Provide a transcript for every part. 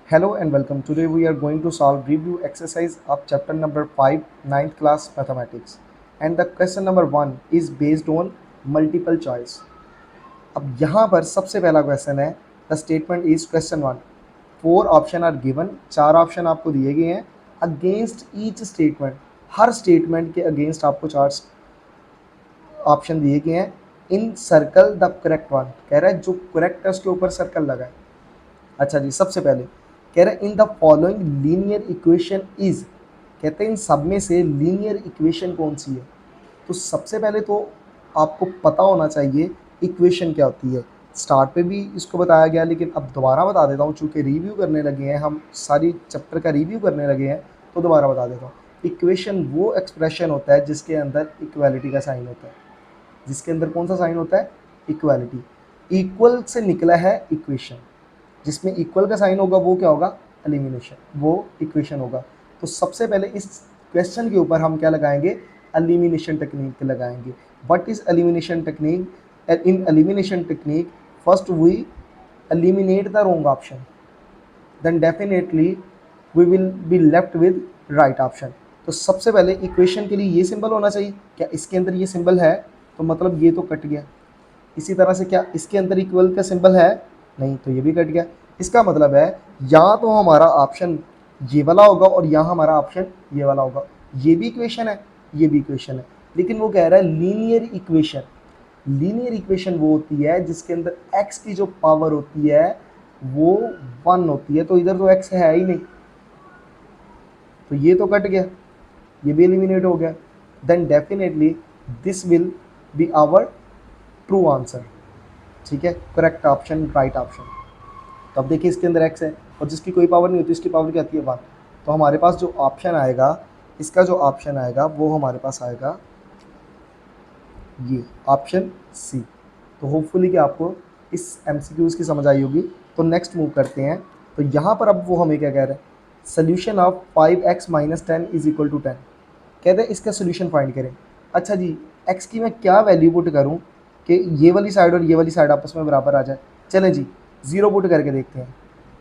Hello and welcome. Today we are going to solve review exercise of chapter number 5, ninth class mathematics. And the question number 1 is based on multiple choice. अब यहाँ पर सबसे पहला question है the statement is question 1 4 option are given, 4 option आपको दिए गए हैं अगेंस्ट ईच स्टेटमेंट, हर स्टेटमेंट के अगेंस्ट आपको 4 ऑप्शन दिए गए हैं in circle the correct one, कह रहा है जो करेक्ट है उसके ऊपर सर्कल लगाए। अच्छा जी, सबसे पहले कह रहे हैं in the following linear equation is, कहते हैं इन सब में से लीनियर इक्वेशन कौन सी है। तो सबसे पहले तो आपको पता होना चाहिए इक्वेशन क्या होती है। स्टार्ट पे भी इसको बताया गया लेकिन अब दोबारा बता देता हूँ, चूँकि रिव्यू करने लगे हैं हम, सारी चैप्टर का रिव्यू करने लगे हैं तो दोबारा बता देता हूँ। इक्वेशन वो एक्सप्रेशन होता है जिसके अंदर इक्वालिटी का साइन होता है। जिसके अंदर कौन सा साइन होता है? इक्वालिटी। इक्वल से निकला है इक्वेशन, जिसमें इक्वल का साइन होगा वो क्या होगा? एलिमिनेशन, वो इक्वेशन होगा। तो सबसे पहले इस क्वेश्चन के ऊपर हम क्या लगाएंगे? एलिमिनेशन टेक्निक लगाएंगे। What is elimination technique? In elimination technique first we eliminate the wrong option, then definitely we will be left with right option. तो सबसे पहले इक्वेशन के लिए ये सिंबल होना चाहिए। क्या इसके अंदर ये सिंबल है? तो मतलब ये तो कट गया। इसी तरह से क्या इसके अंदर इक्वल का सिंबल है? नहीं, तो ये भी कट गया। इसका मतलब है या तो हमारा ऑप्शन ये वाला होगा और यहाँ हमारा ऑप्शन ये वाला होगा। ये भी इक्वेशन है, ये भी इक्वेशन है, लेकिन वो कह रहा है लीनियर इक्वेशन। लीनियर इक्वेशन वो होती है जिसके अंदर x की जो पावर होती है वो 1 होती है। तो इधर तो x है ही नहीं, तो ये तो कट गया, ये भी एलिमिनेट हो गया। Then definitely this will be our true answer. ठीक है, करेक्ट ऑप्शन, राइट ऑप्शन। तो अब देखिए इसके अंदर x है और जिसकी कोई पावर नहीं होती इसकी पावर क्या आती है? 1। तो हमारे पास जो ऑप्शन आएगा, इसका जो ऑप्शन आएगा वो हमारे पास आएगा ये ऑप्शन सी। तो होपफुली कि आपको इस MCQs की समझ आई होगी। तो नेक्स्ट मूव करते हैं। तो यहाँ पर अब वो हमें क्या कह रहे हैं? Solution of 5x - 10 is equal to 10। कहते हैं इसका सोल्यूशन फाइंड करें। अच्छा जी, x की मैं क्या वैल्यू पुट करूँ कि ये वाली साइड और ये वाली साइड आपस में बराबर आ जाए? चलें जी, 0 पुट करके देखते हैं।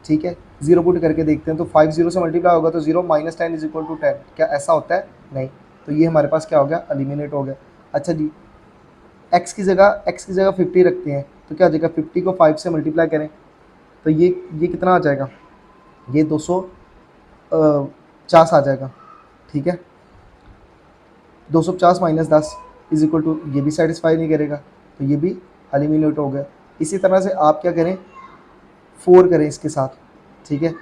ठीक है, 0 पुट करके देखते हैं। तो 5 0 से मल्टीप्लाई होगा तो 0 - 10 इज इक्वल टू 10। क्या ऐसा होता है? नहीं। तो ये हमारे पास क्या हो गया? एलिमिनेट हो गया। अच्छा जी, x की जगह 50 रखते हैं तो क्या हो जाएगा? 50 को 5 से मल्टीप्लाई करें तो ये कितना आ जाएगा? ये 250 आ जाएगा। ठीक है, 250 - 10 इज इक्वल टू, ये भी सेटिस्फाई नहीं करेगा तो ये भी एलिमिनेट हो गया। इसी तरह से आप क्या करें? 4 करें इसके साथ। ठीक है,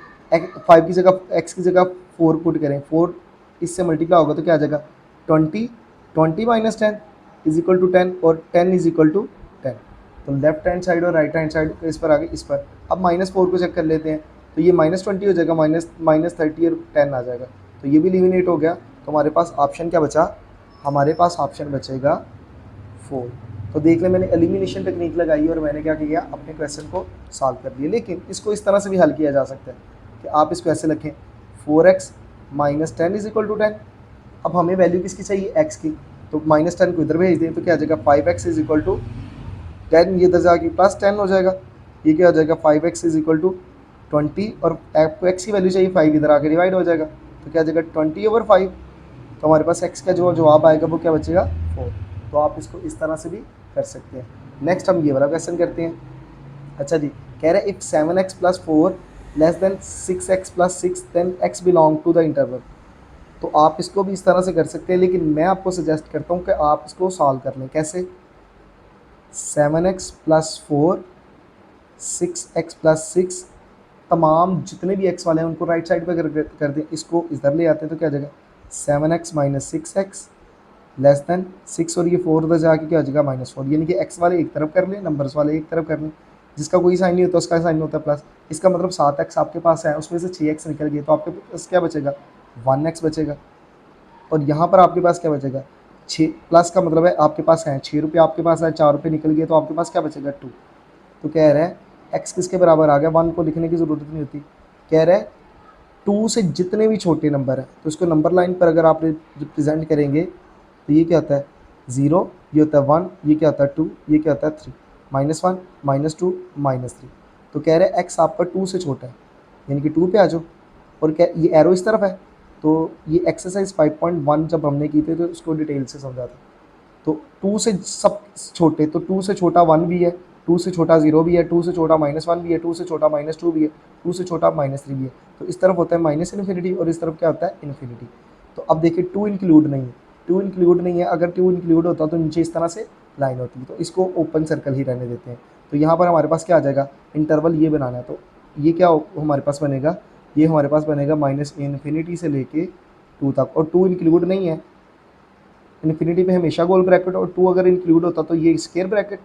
5 की जगह x की जगह 4 पुट करें, 4 इससे मल्टीप्लाई होगा तो क्या आ जाएगा? 20 - 10 इज इक्वल टू 10 और 10 इज इक्वल टू 10। तो लेफ्ट हैंड साइड और राइट हैंड साइड इस पर आ गए, इस पर। अब -4 को चेक कर लेते हैं तो ये -20 हो जाएगा, -30 और 10 आ जाएगा। तो ये भी एलिमिनेट हो गया। तो हमारे पास ऑप्शन क्या बचा? हमारे पास ऑप्शन बचेगा 4। तो देख लें, मैंने एलिमिनेशन टेक्निक लगाई और मैंने क्या किया? अपने क्वेश्चन को सॉल्व कर लिया। लेकिन इसको इस तरह से भी हल किया जा सकता है कि आप इसको ऐसे लिखें 4x - 10 इज इक्वल टू 10। अब हमें वैल्यू किसकी चाहिए? x की। तो -10 को इधर भेज दें तो क्या आ जाएगा? 5x इज इक्वल टू 10, ये इधर जाके प्लस 10 हो जाएगा। ये क्या हो जाएगा? 5x इज इक्वल टू 20 और आपको x की वैल्यू चाहिए 5, इधर आके डिवाइड हो जाएगा तो क्या आ जाएगा? 20/5। तो हमारे पास x का जो जवाब आएगा वो क्या बचेगा? 4। तो आप इसको इस तरह से भी कर सकते हैं। नेक्स्ट हम ये वाला क्वेश्चन करते हैं। अच्छा जी, कह रहे हैं if 7x + 4 less than 6x + 6 then x belong to the interval. तो आप इसको भी इस तरह से कर सकते हैं, लेकिन मैं आपको सजेस्ट करता हूँ कि आप इसको सॉल्व कर लें। कैसे? 7x + 4 6x + 6, तमाम जितने भी x वाले हैं उनको राइट साइड पर कर दें। इसको इधर ले आते हैं तो क्या आ जाएगा? 7x - 6x लेस देन 6 और ये 4 उधर जाके क्या हो जाएगा? -4। यानी कि x वाले एक तरफ कर लें, नंबर्स वाले एक तरफ कर लें। जिसका कोई साइन नहीं होता उसका साइन होता है प्लस। इसका मतलब 7x आपके पास है, उसमें से 6x निकल गए तो आपके पास क्या बचेगा? 1x बचेगा। और यहाँ पर आपके पास क्या बचेगा? 6 प्लस का मतलब है आपके पास है 6 रुपये, आपके पास है 4 रुपये निकल गए तो आपके पास क्या बचेगा? 2। तो कह रहा है x किसके बराबर आ गया? 1 को लिखने की ज़रूरत नहीं होती। कह रहा है 2 से जितने भी छोटे नंबर हैं तो इसको नंबर लाइन पर अगर आप रिप्रेजेंट करेंगे तो ये क्या होता है? 0, ये होता है 1, ये क्या होता है? 2, ये क्या होता है? 3। -1 -2 -3। तो कह रहे हैं x आपका 2 से छोटा है। यानी कि 2 पे आ जाओ। और क्या ये एरो इस तरफ है, तो ये एक्सरसाइज 5.1 जब हमने की थी तो उसको डिटेल से समझा था। तो 2 से सब छोटे, तो 2 से छोटा 1 भी है, 2 से छोटा 0 भी है, 2 से छोटा -1 भी है, 2 से छोटा -2 भी है, 2 से छोटा -3 भी है। तो इस तरफ होता है माइनस इन्फिनिटी और इस तरफ क्या होता है इन्फिनिटी। तो अब देखिए 2 इंक्लूड नहीं है, 2 इंक्लूड नहीं है। अगर 2 इंक्लूड होता तो नीचे इस तरह से लाइन होती, तो इसको ओपन सर्कल ही रहने देते हैं। तो यहाँ पर हमारे पास क्या आ जाएगा, इंटरवल ये बनाना है। तो ये क्या हमारे पास बनेगा, ये हमारे पास बनेगा माइनस इन्फिनिटी से लेके 2 तक, और 2 इंक्लूड नहीं है। इन्फिनिटी पे हमेशा गोल ब्रैकेट, और 2 अगर इंक्लूड होता तो ये स्क्वायर ब्रैकेट,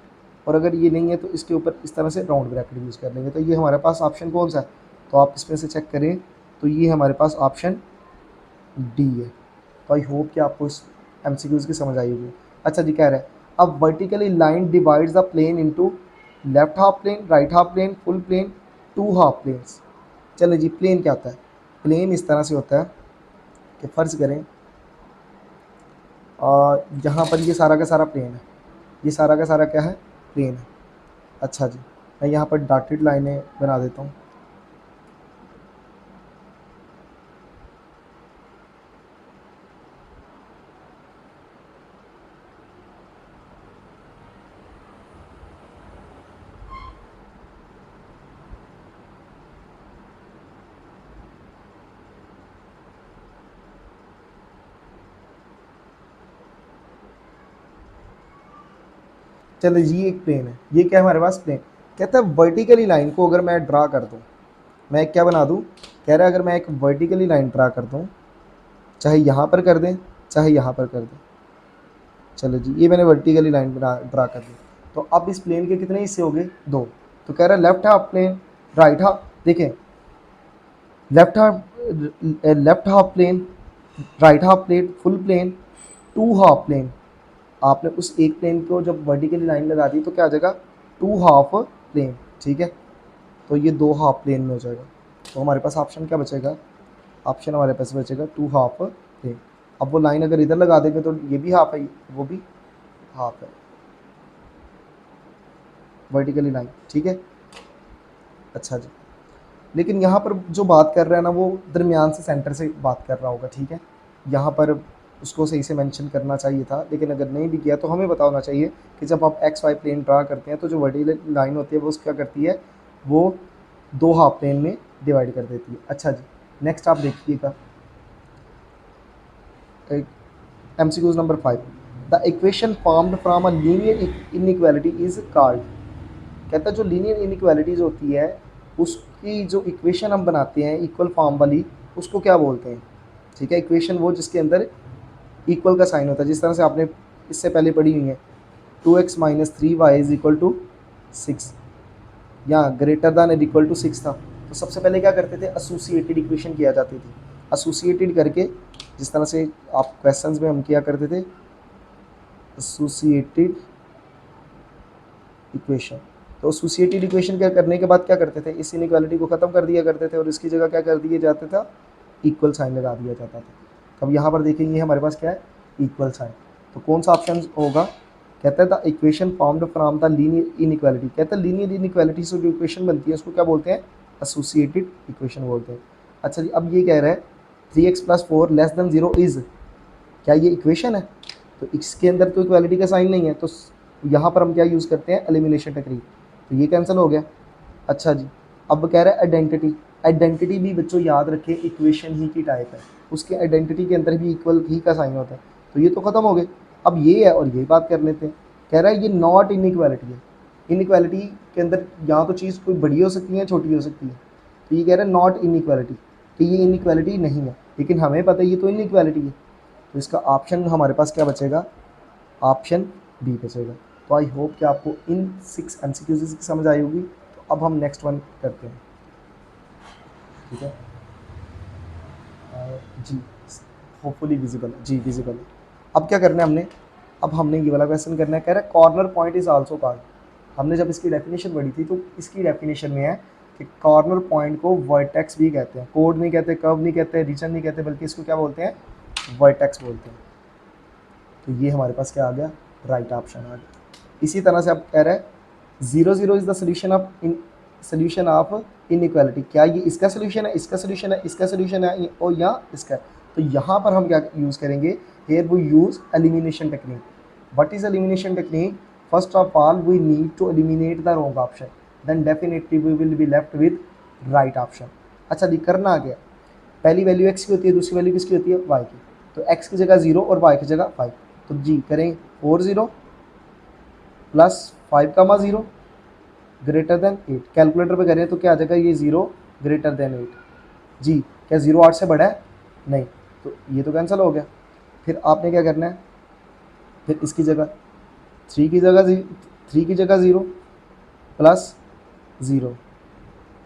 और अगर ये नहीं है तो इसके ऊपर इस तरह से राउंड ब्रैकेट यूज़ कर लेंगे। तो ये हमारे पास ऑप्शन कौन सा है, तो आप इसमें से चेक करें, तो ये हमारे पास ऑप्शन डी है। तो आई होप कि आपको इस एमसीक्यूज़ की समझ आई होगी। अच्छा जी, कह रहे हैं अब vertically line divides the plane into left half plane, right half plane, full plane, 2 half planes. चले जी, प्लेन क्या होता है, प्लेन इस तरह से होता है कि फ़र्ज़ करें यहाँ पर ये सारा का सारा प्लेन है, ये सारा का सारा क्या है, प्लेन है। अच्छा जी, मैं यहाँ पर डॉटेड लाइनें बना देता हूँ। चलो जी, एक प्लेन है, ये क्या है हमारे पास प्लेन। कहता है वर्टिकली लाइन को अगर मैं ड्रा कर दूँ, मैं क्या बना दूँ, कह रहा है अगर मैं एक वर्टिकली लाइन ड्रा कर दूँ, चाहे यहाँ पर कर दें चाहे यहाँ पर कर दें। चलो जी, ये मैंने वर्टिकली लाइन ड्रा कर दी। तो अब इस प्लेन के कितने हिस्से हो गए, 2। तो कह रहा है left half plane, right half, देखें left half plane, right half plane, full plane, 2 half plane. आपने उस एक प्लेन को जब वर्टिकली लाइन लगा दी तो क्या आ जाएगा, 2 हाफ प्लेन, ठीक है। तो ये 2 हाफ प्लेन में हो जाएगा। तो हमारे पास ऑप्शन क्या बचेगा, ऑप्शन हमारे पास बचेगा 2 हाफ प्लेन। अब वो लाइन अगर इधर लगा देंगे तो ये भी हाफ है, वो भी हाफ है, वर्टिकली लाइन, ठीक है। अच्छा जी, लेकिन यहाँ पर जो बात कर रहा है ना, वो दरमियान से सेंटर से बात कर रहा होगा, ठीक है। यहाँ पर उसको सही से मेंशन करना चाहिए था, लेकिन अगर नहीं भी किया तो हमें पता होना चाहिए कि जब आप एक्स वाई प्लेन ड्रा करते हैं तो जो वर्टिकल लाइन होती है वो क्या करती है, वो 2 हाफ प्लेन में डिवाइड कर देती है। अच्छा जी, नेक्स्ट आप देखिएगा MCQs number 5, the equation formed from a linear inequality is called. कहता है जो लीनियर इनइक्वालिटीज़ होती है उसकी जो इक्वेशन हम बनाते हैं इक्वल फॉर्म वाली, उसको क्या बोलते हैं, ठीक है। इक्वेशन वो जिसके अंदर इक्वल का साइन होता है, जिस तरह से आपने इससे पहले पढ़ी हुई है 2x minus 3y is equal to 6, या greater than and equal to 6 था। तो सबसे पहले क्या करते थे, एसोसिएटेड इक्वेशन किया जाती थी। एसोसिएटेड करके जिस तरह से आप क्वेश्चंस में हम किया करते थे एसोसिएटेड इक्वेशन। तो एसोसिएटेड इक्वेशन क्या करने के बाद क्या करते थे, इस इनइक्वालिटी को ख़त्म कर दिया करते थे और इसकी जगह क्या कर दिया जाता था, इक्वल साइन लगा दिया जाता था। अब यहाँ पर देखेंगे हमारे पास क्या है, इक्वल साइन। तो कौन सा ऑप्शन होगा, कहता है the equation formed from the linear inequality. कहता है लीनियर इनइक्वालिटी से जो इक्वेशन बनती है उसको क्या बोलते हैं, एसोसिएटेड इक्वेशन बोलते हैं। अच्छा जी, अब ये कह रहा है 3x + 4 < 0 इज़, क्या ये इक्वेशन है, तो इसके अंदर तो इक्वालिटी का साइन नहीं है, तो यहाँ पर हम क्या यूज़ करते हैं, एलिमिनेशन टेक्निक। तो ये कैंसिल हो गया। अच्छा जी, अब कह रहा है आइडेंटिटी। आइडेंटिटी भी बच्चों याद रखें इक्वेशन ही की टाइप है, उसके आइडेंटिटी के अंदर भी इक्वल ही का साइन होता है। तो ये तो ख़त्म हो गए। अब ये है और ये बात कर लेते हैं। कह रहा है ये नॉट इनइक्वालिटी है। इनइक्वालिटी के अंदर यहाँ तो चीज़ कोई बड़ी हो सकती है छोटी हो सकती है। तो ये कह रहा है नॉट इनइक्वालिटी, कि ये इनइक्वालिटी नहीं है, लेकिन हमें पता है ये तो इनइक्वालिटी है। तो इसका ऑप्शन हमारे पास क्या बचेगा, ऑप्शन बी बचेगा। तो आई होप कि आपको इन 6 MCQs की समझ आई होगी। तो अब हम नेक्स्ट वन करते हैं, ठीक है। जी, होपफुली विजिबल है, जी विजिबल है। अब क्या करना है हमने, अब हमने ये वाला क्वेश्चन करना है। कह रहा है corner point is also called. हमने जब इसकी डेफिनेशन पढ़ी थी तो इसकी डेफिनेशन में है कि कॉर्नर पॉइंट को वर्टेक्स भी कहते हैं, कोड नहीं कहते, कर्व नहीं कहते, रीजन नहीं कहते, बल्कि इसको क्या बोलते हैं, वर्टेक्स बोलते हैं। तो ये हमारे पास क्या आ गया, राइट ऑप्शन आ गया। इसी तरह से अब कह रहा है 0 0 is the solution of in solution of inequality, क्या ये इसका सोल्यूशन है, इसका सोल्यूशन है, इसका सोल्यूशन है और या इसका। तो यहाँ पर हम क्या यूज़ करेंगे, here we use elimination technique. What is elimination technique? First of all we need to eliminate the wrong option, then definitely we will be left with right option. अच्छा जी, करना क्या, पहली वैल्यू x की होती है, दूसरी वैल्यू किसकी होती है, y की। तो x की जगह 0 और y की जगह 5। तो जी करें 4 0 प्लस 5 कामा 0 ग्रेटर देन 8। कैलकुलेटर पे करें तो क्या आ जाएगा, ये 0 ग्रेटर देन 8। जी क्या 0 8 से बड़ा है? नहीं, तो ये तो कैंसिल हो गया। फिर आपने क्या करना है, फिर इसकी जगह 3 की जगह 0 प्लस 0,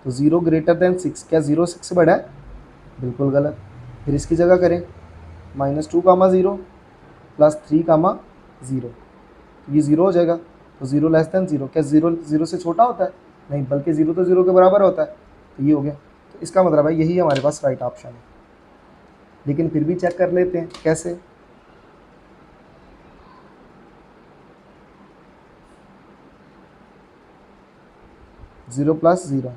तो 0 ग्रेटर देन 6। क्या 0 6 से बड़ा है? बिल्कुल गलत। फिर इसकी जगह करें -2 कामा 0 प्लस 3 कामा 0, ये 0 हो जाएगा। तो 0 लेस देन 0, क्या 0 0 से छोटा होता है? नहीं, बल्कि 0 तो 0 के बराबर होता है। तो ये हो गया। तो इसका मतलब है यही हमारे पास राइट ऑप्शन है। लेकिन फिर भी चेक कर लेते हैं कैसे। जीरो प्लस 0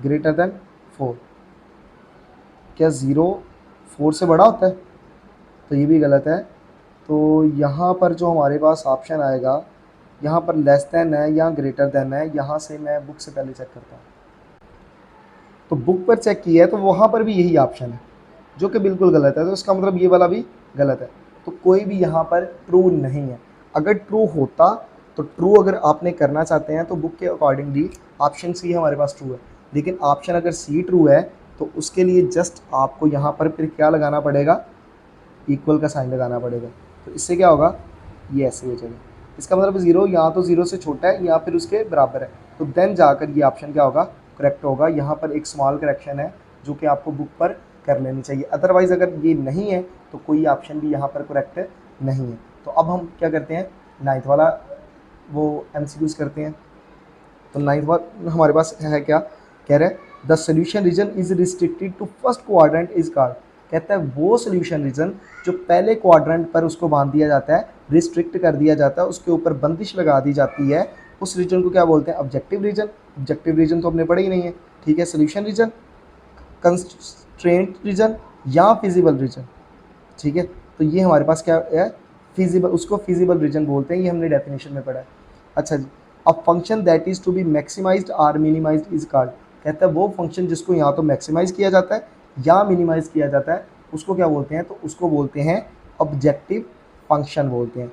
ग्रेटर देन 4, क्या 0 4 से बड़ा होता है? तो ये भी गलत है। तो यहाँ पर जो हमारे पास ऑप्शन आएगा, यहाँ पर लेस देन है या ग्रेटर देन है, यहाँ से मैं बुक से पहले चेक करता हूँ। तो बुक पर चेक किया है तो वहाँ पर भी यही ऑप्शन है, जो कि बिल्कुल गलत है। तो इसका मतलब ये वाला भी गलत है। तो कोई भी यहाँ पर ट्रू नहीं है। अगर ट्रू होता तो ट्रू अगर आपने करना चाहते हैं तो बुक के अकॉर्डिंगली ऑप्शन सी हमारे पास ट्रू है। लेकिन ऑप्शन अगर सी ट्रू है तो उसके लिए जस्ट आपको यहाँ पर फिर क्या लगाना पड़ेगा, इक्वल का साइन लगाना पड़ेगा। तो इससे क्या होगा, ये ऐसे हो जाएगा। इसका मतलब 0 या तो 0 से छोटा है या फिर उसके बराबर है। तो देन जाकर ये ऑप्शन क्या होगा, करेक्ट होगा। यहाँ पर एक स्मॉल करेक्शन है जो कि आपको बुक पर कर लेनी चाहिए। अदरवाइज़ अगर ये नहीं है तो कोई ऑप्शन भी यहाँ पर करेक्ट नहीं है। तो अब हम क्या करते हैं, 9th वाला वो MCQs करते हैं। तो 9th वाला हमारे पास है क्या, कह रहे हैं the solution region is restricted to first quadrant is called. कहता है वो सोल्यूशन रीजन जो पहले क्वाड्रेंट पर उसको बांध दिया जाता है, रिस्ट्रिक्ट कर दिया जाता है, उसके ऊपर बंदिश लगा दी जाती है, उस रीजन को क्या बोलते हैं, ऑब्जेक्टिव रीजन। ऑब्जेक्टिव रीजन तो हमने पढ़ा ही नहीं है, ठीक है। सोल्यूशन रीजन, कंस्ट्रेंट रीजन या फिजिबल रीजन, ठीक है। तो ये हमारे पास क्या है, फिजिबल, उसको फिजिबल रीजन बोलते हैं, ये हमने डेफिनेशन में पढ़ा है। अच्छा जी, a function that is to be maximised और मिनिमाइज्ड इज कॉल्ड। कहता है वो फंक्शन जिसको या तो मैक्सिमाइज किया जाता है या मिनिमाइज किया जाता है, उसको क्या बोलते हैं, तो उसको बोलते हैं ऑब्जेक्टिव फंक्शन बोलते हैं।